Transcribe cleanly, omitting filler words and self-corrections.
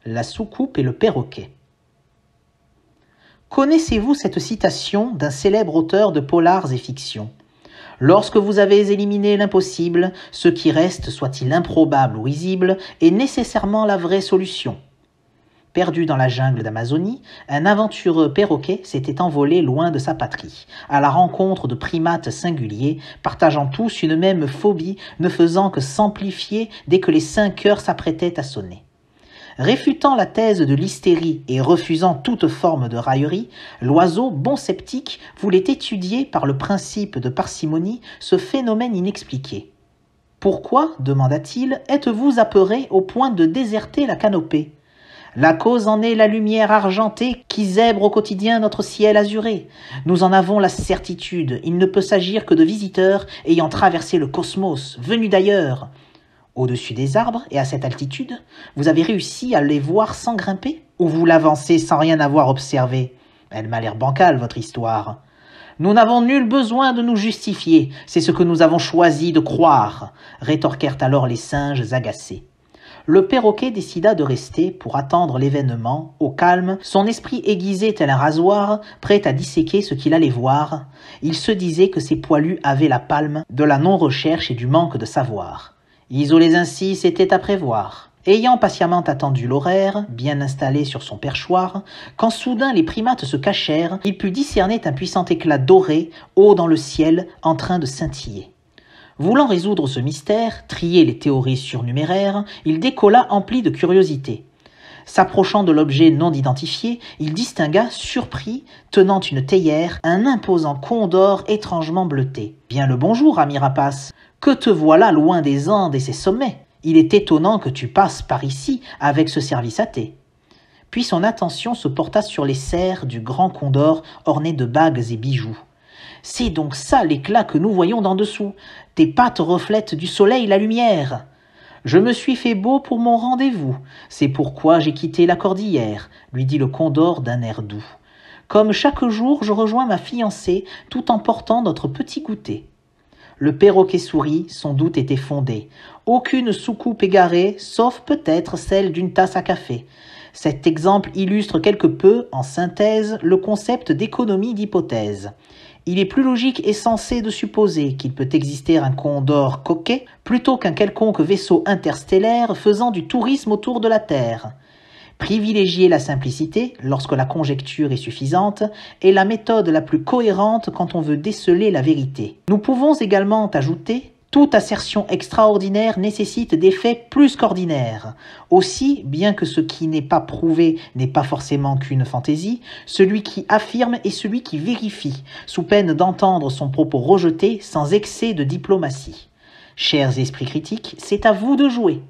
La soucoupe et le perroquet. Connaissez-vous cette citation d'un célèbre auteur de polars et fictions ? Lorsque vous avez éliminé l'impossible, ce qui reste, soit-il improbable ou risible, est nécessairement la vraie solution. Perdu dans la jungle d'Amazonie, un aventureux perroquet s'était envolé loin de sa patrie, à la rencontre de primates singuliers, partageant tous une même phobie, ne faisant que s'amplifier dès que les 5 heures s'apprêtaient à sonner. Réfutant la thèse de l'hystérie et refusant toute forme de raillerie, l'oiseau, bon sceptique, voulait étudier par le principe de parcimonie ce phénomène inexpliqué. « Pourquoi, demanda-t-il, êtes-vous apeuré au point de déserter la canopée ? La cause en est la lumière argentée qui zèbre au quotidien notre ciel azuré. Nous en avons la certitude, il ne peut s'agir que de visiteurs ayant traversé le cosmos, venus d'ailleurs. Au-dessus des arbres et à cette altitude, vous avez réussi à les voir sans grimper ? Ou vous l'avancez sans rien avoir observé ? Elle m'a l'air bancale, votre histoire. Nous n'avons nul besoin de nous justifier, c'est ce que nous avons choisi de croire, rétorquèrent alors les singes agacés. Le perroquet décida de rester pour attendre l'événement, au calme, son esprit aiguisé tel un rasoir, prêt à disséquer ce qu'il allait voir. Il se disait que ces poilus avaient la palme de la non-recherche et du manque de savoir. Isolés ainsi, c'était à prévoir. Ayant patiemment attendu l'horaire, bien installé sur son perchoir, quand soudain les primates se cachèrent, il put discerner un puissant éclat doré, haut dans le ciel, en train de scintiller. Voulant résoudre ce mystère, trier les théories surnuméraires, il décolla empli de curiosité. S'approchant de l'objet non identifié, il distingua, surpris, tenant une théière, un imposant condor étrangement bleuté. « Bien le bonjour, ami rapace. Que te voilà loin des Andes et ses sommets ? Il est étonnant que tu passes par ici avec ce service à thé. » Puis son attention se porta sur les serres du grand condor ornées de bagues et bijoux. « C'est donc ça l'éclat que nous voyons d'en dessous. Tes pattes reflètent du soleil la lumière. Je me suis fait beau pour mon rendez-vous. C'est pourquoi j'ai quitté la cordillère, lui dit le condor d'un air doux. Comme chaque jour, je rejoins ma fiancée tout en portant notre petit goûter. Le perroquet sourit, son doute était fondé. Aucune soucoupe égarée, sauf peut-être celle d'une tasse à café. Cet exemple illustre quelque peu, en synthèse, le concept d'économie d'hypothèse. Il est plus logique et sensé de supposer qu'il peut exister un condor coquet plutôt qu'un quelconque vaisseau interstellaire faisant du tourisme autour de la Terre. Privilégier la simplicité, lorsque la conjecture est suffisante, est la méthode la plus cohérente quand on veut déceler la vérité. Nous pouvons également ajouter: toute assertion extraordinaire nécessite des faits plus qu'ordinaires. Aussi, bien que ce qui n'est pas prouvé n'est pas forcément qu'une fantaisie, celui qui affirme est celui qui vérifie, sous peine d'entendre son propos rejeté sans excès de diplomatie. Chers esprits critiques, c'est à vous de jouer.